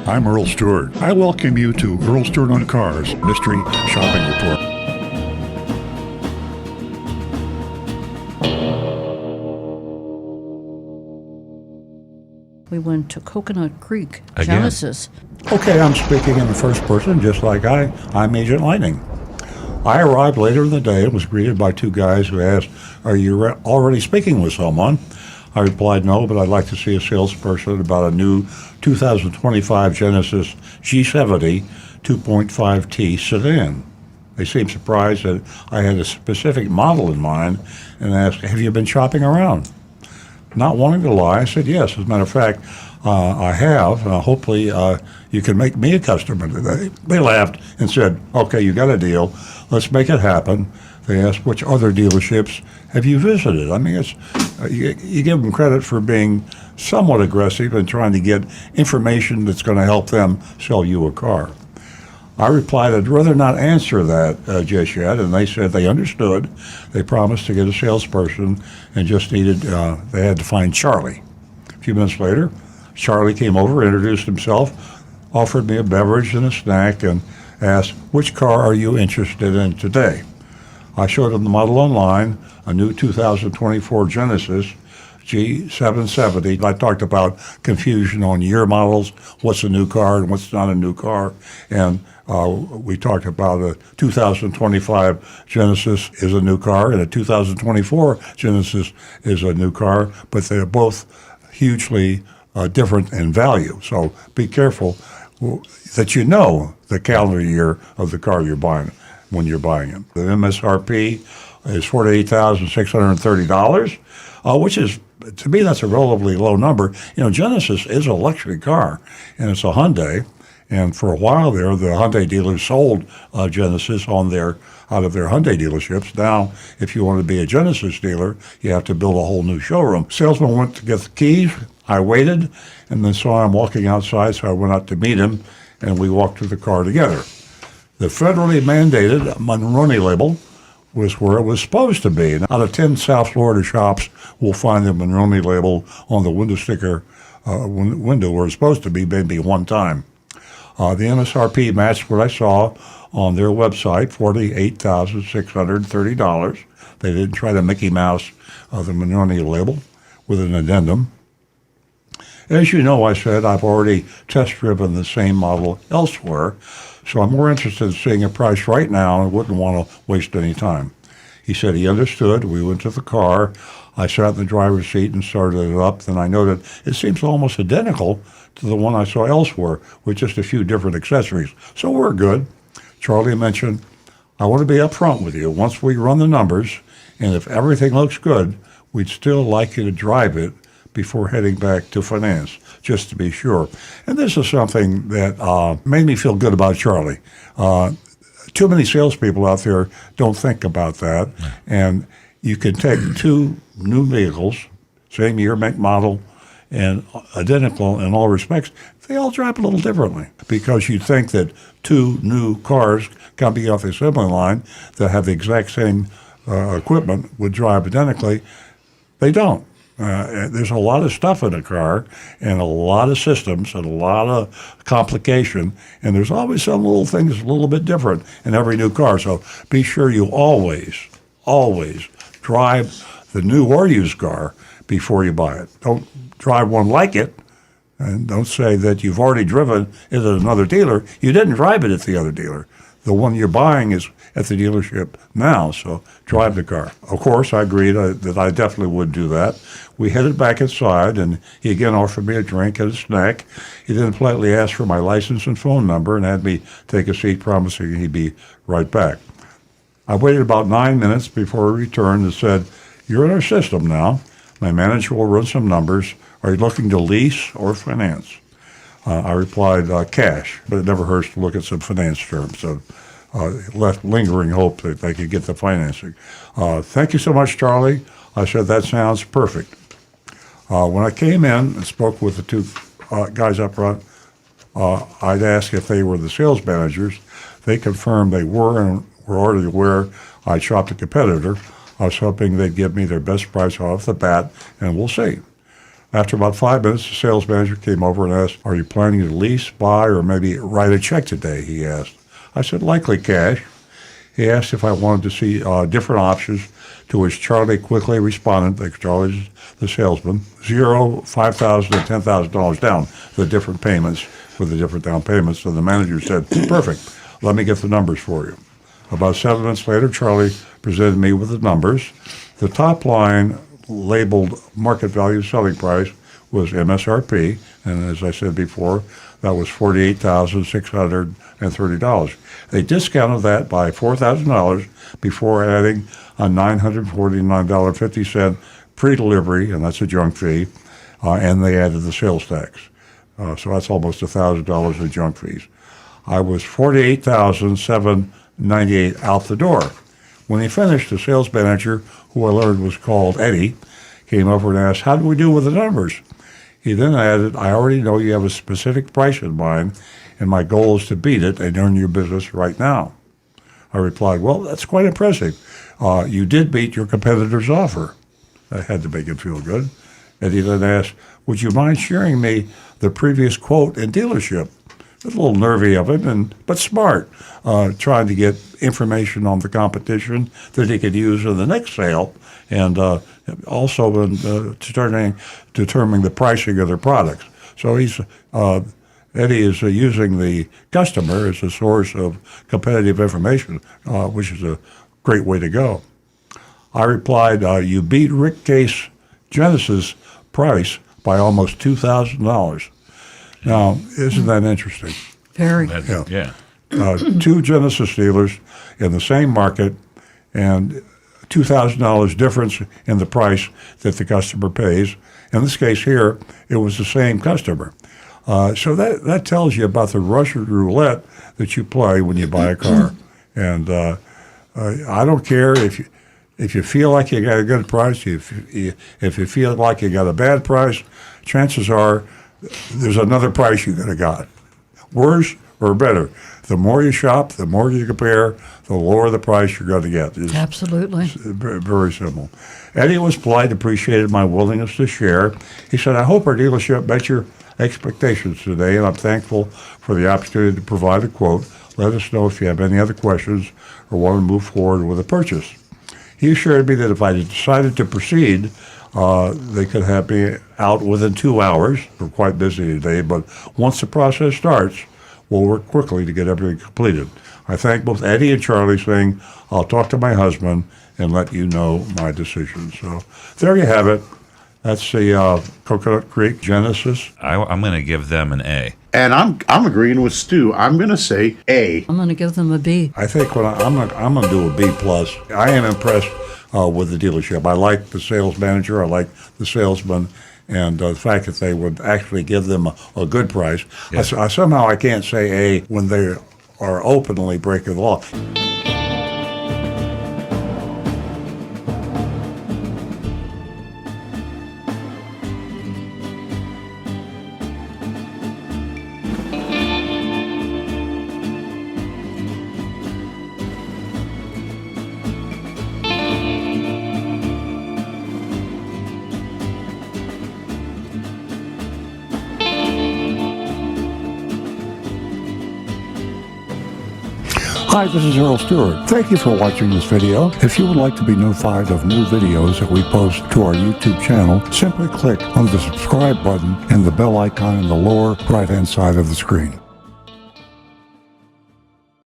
I'm Earl Stewart. I welcome you to Earl Stewart on Cars Mystery Shopping Report. We went to Coconut Creek, Again. Genesis. Okay, I'm speaking in the first person, just like I'm Agent Lightning. I arrived later in the day and was greeted by two guys who asked, "Are you already speaking with someone?" I replied, "No, but I'd like to see a salesperson about a new 2025 Genesis G70 2.5T sedan." They seemed surprised that I had a specific model in mind and asked, "Have you been shopping around?" Not wanting to lie, I said yes. As a matter of fact, I have. Hopefully, you can make me a customer today. They laughed and said, "Okay, you got a deal. Let's make it happen." They asked, "Which other dealerships have you visited?" I mean, it's you give them credit for being somewhat aggressive and trying to get information that's going to help them sell you a car. I replied, "I'd rather not answer that just yet," and they said they understood. They promised to get a salesperson and just needed, they had to find Charlie. A few minutes later, Charlie came over, introduced himself, offered me a beverage and a snack, and asked, "Which car are you interested in today?" I showed him the model online, a new 2024 Genesis G770. I talked about confusion on year models, what's a new car and what's not a new car, and we talked about a 2025 Genesis is a new car and a 2024 Genesis is a new car, but they're both hugely different in value. So be careful that you know the calendar year of the car you're buying when you're buying it. The MSRP is $48,630, which is, to me, that's a relatively low number. You know, Genesis is a luxury car, and it's a Hyundai. And for a while there, the Hyundai dealers sold Genesis out of their Hyundai dealerships. Now, if you want to be a Genesis dealer, you have to build a whole new showroom. Salesman went to get the keys. I waited, and then saw him walking outside, so I went out to meet him, and we walked to the car together. The federally mandated Monroney label was where it was supposed to be. Out of 10 South Florida shops, we'll find the Monroney label on the window sticker window where it's supposed to be, maybe one time. The MSRP matched what I saw on their website, $48,630. They didn't try to Mickey Mouse the Monroney label with an addendum. As you know, I said I've already test driven the same model elsewhere, so I'm more interested in seeing a price right now and wouldn't want to waste any time. He said he understood. We went to the car. I sat in the driver's seat and started it up. Then I noted it seems almost identical to the one I saw elsewhere with just a few different accessories. So we're good. Charlie mentioned, "I want to be upfront with you. Once we run the numbers, and if everything looks good, we'd still like you to drive it before heading back to finance, just to be sure." And this is something that made me feel good about Charlie. Too many salespeople out there don't think about that. And you can take two new vehicles, same year, make, model, and identical in all respects. They all drive a little differently because you'd think that two new cars coming off the assembly line that have the exact same equipment would drive identically. They don't. There's a lot of stuff in a car and a lot of systems and a lot of complication, and there's always some little things a little bit different in every new car. So be sure you always drive the new or used car before you buy it. Don't drive one like it, and don't say that you've already driven it at another dealer. You didn't drive it at the other dealer. The one you're buying is at the dealership now, so drive the car. Of course, I agreed that I definitely would do that. We headed back inside, and he again offered me a drink and a snack. He then politely asked for my license and phone number and had me take a seat, promising he'd be right back. I waited about 9 minutes before he returned and said, "You're in our system now. My manager will run some numbers. Are you looking to lease or finance?" I replied, "Cash," but it never hurts to look at some finance terms. So left lingering hope that they could get the financing. "Thank you so much, Charlie." I said, "That sounds perfect." When I came in and spoke with the two guys up front, I'd asked if they were the sales managers. They confirmed they were and were already aware I shopped a competitor. I was hoping they'd give me their best price off the bat, and we'll see. After about 5 minutes, the sales manager came over and asked, "Are you planning to lease, buy, or maybe write a check today?" he asked. I said, "Likely cash." He asked if I wanted to see different options, to which Charlie quickly responded, like Charlie's the salesman, $0, $5,000, and $10,000 down, the different payments for the different down payments. So the manager said, "Perfect, let me get the numbers for you." About 7 minutes later, Charlie presented me with the numbers. The top line, labeled market value selling price, was MSRP, and as I said before, that was $48,630. They discounted that by $4,000 before adding a $949.50 pre-delivery, and that's a junk fee, and they added the sales tax. So that's almost $1,000 in junk fees. I was $48,798 out the door. When he finished, the sales manager, who I learned was called Eddie, came over and asked, "How do we do with the numbers?" He then added, "I already know you have a specific price in mind, and my goal is to beat it and earn your business right now." I replied, "Well, that's quite impressive. You did beat your competitor's offer." That had to make him feel good. Eddie then asked, "Would you mind sharing me the previous quote and dealership?" A little nervy of him, but smart, trying to get information on the competition that he could use in the next sale, and also in determining the pricing of their products. So Eddie is using the customer as a source of competitive information, which is a great way to go. I replied, "You beat Rick Case Genesis price by almost $2,000. Now, isn't that interesting? Very. Yeah. Two Genesis dealers in the same market, and $2,000 difference in the price that the customer pays. In this case here, it was the same customer. So that tells you about the Russian roulette that you play when you buy a car. And I don't care if you feel like you got a good price, if you feel like you got a bad price, chances are there's another price you could have got. Worse or better. The more you shop, the more you compare, the lower the price you're going to get. Absolutely. It's very simple. Eddie was polite, appreciated my willingness to share. He said, "I hope our dealership met your expectations today, and I'm thankful for the opportunity to provide a quote. Let us know if you have any other questions or want to move forward with a purchase." He assured me that if I decided to proceed, they could have me out within 2 hours. We're quite busy today, but once the process starts, we'll work quickly to get everything completed. I thank both Eddie and Charlie, saying, "I'll talk to my husband and let you know my decision." So there you have it. That's the Coconut Creek Genesis. I'm going to give them an A. And I'm agreeing with Stu. I'm going to say A. I'm going to give them a B. I think I'm going to do a B+. I am impressed with the dealership. I like the sales manager. I like the salesman. And the fact that they would actually give them a good price. Yeah. Somehow I can't say A when they are openly breaking the law. Hi, this is Earl Stewart. Thank you for watching this video. If you would like to be notified of new videos that we post to our YouTube channel, simply click on the subscribe button and the bell icon in the lower right-hand side of the screen.